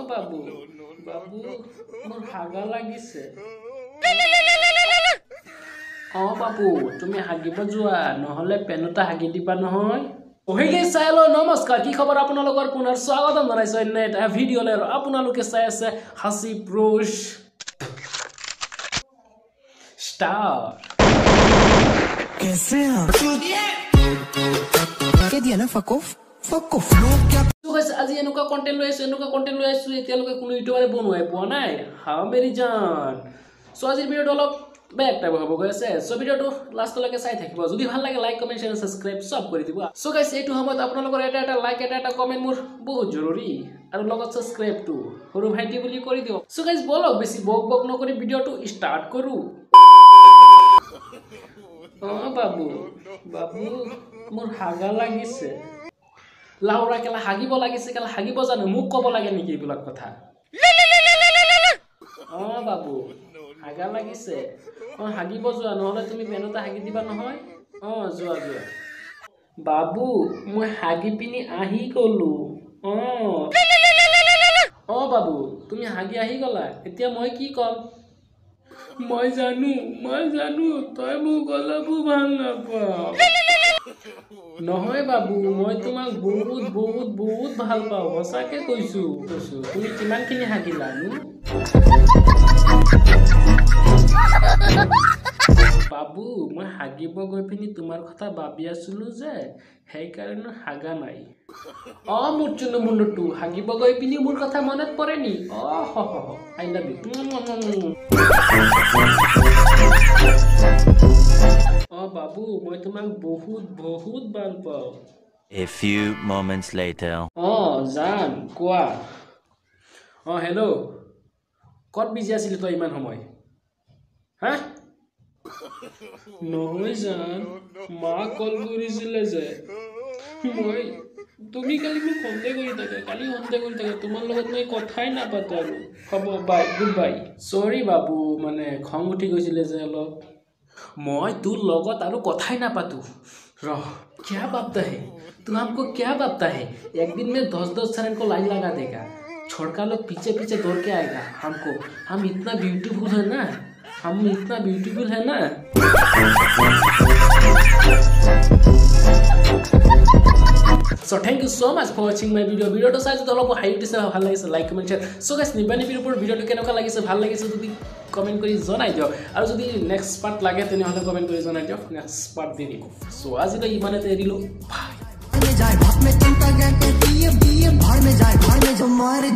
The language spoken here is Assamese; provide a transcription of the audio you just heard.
বাবু বাবু মোৰ হাগা লাগিছে বাবু তুমি হাগিব যোৱা নহলে পেনটা হাগি দিবা নহয় ওহেগে চাইলো নমস্কাৰ কি খবৰ আপোনালোকৰ পুনৰ স্বাগতম জনাইছো অন্য এটা ভিডিঅ'লৈ আৰু আপোনালোকে চাই আছে হাসি প্ৰোশ স্টাৰ कैसे आप क्या दिया ना फकोफ আজি এনেকুৱা কন্টেন্ট লৈ আছো এতিয়ালৈকে কোনো ইউটিউবাৰে বনোৱাই পোৱা নাই হা মেৰি জান সো আজিৰ ভিডিঅ'টো অলপ বেক টাইপ হ'ব গৈ আছে সো ভিডিঅ'টো লাষ্টলৈকে চাই থাকিব যদি ভাল লাগে লাইক কমেন্ট শেয়াৰ সাবস্ক্ৰাইব সব কৰি দিব সো গাইস এইটো সময়ত আপোনালোকৰ এটা লাইক এটা কমেন্ট মোৰ বহুত জৰুৰী আৰু লগত সাবস্ক্ৰাইবটো সৰু ভাইটি বুলি কৰি দিও সো গাইস বলক বেছি বক নকৰি ভিডিঅ'টো ষ্টাৰ্ট কৰো বাবু বাবু মোৰ হাগা লাগিছে লাউৰা কেলা হাগিব লাগিছে কেলা হাগিব জানো মোক কব লাগে নেকি এইবিলাক কথা বাবু হাগা লাগিছে হাগিব যোৱা নহলে তুমি পেনটা হাগি দিবা নহয় যোৱা যোৱা বাবু মই হাগি পিনি আহি গলো বাবু তুমি হাগি আহি গলা এতিয়া মই কি কম মই জানো তই মোক অলপো ভাল নাপাও নহয় বাবু মই তোমাক বহুত বহুত বহুত ভাল পাওঁ সঁচাকে কৈছো তুমি কিমানখিনি হাগিলা বাবু মই হাগিব গৈ পিনি তোমাৰ কথা ভাবি আছিলো যে সেইকাৰণে হাগা নাই মোৰ চুনু মুনুটো হাগিব গৈ পিনি মোৰ কথা মনত পৰে নি আই লাভ ইউ বাবু মই তোমাক বহুত বহুত ভাল পাওঁ A few moments later জান কোৱা হেল্ল' কত বিজি আছিলি তই ইমান সময় হা নহয় জান মা কল কৰিছিলে যে মই তুমি কালি মোক সন্দেহ কৰি থাকে তোমাৰ লগত মই কথাই নাপাতো আৰু হ'ব বাই গুড বাই সৰি বাবু মানে খং উঠি গৈছিলে যে অলপ মই তোৰ লগত আৰু কথাই নাপাতো रह क्या बात है तू हमको क्या बात है एक दिन में 10 चैनल को लाइन लगा देगा छोड़का लोग पीछे पीछे दौड़ के आएगा हमको हम इतना ब्यूटीफुल है ना So thank you so much for watching my video. Video to size অলপ হাইপ দিছে ভাল লাগিছে like comment share so guys নিবানিৰ ওপৰ ভিডিওটো কেনেকুৱা লাগিছে ভাল লাগিছে যদি কমেন্ট কৰি জনাই দিও আৰু যদি নেক্সট পাৰ্ট লাগে তেনে হলে কমেন্ট কৰি জনাই দিও নেক্সট পাৰ্ট দি দিম সো আজি তো ইমানতে এৰিলো বাই में जाए भाग में तुम का गए भाड़ में जाए भाड़ में जो मारे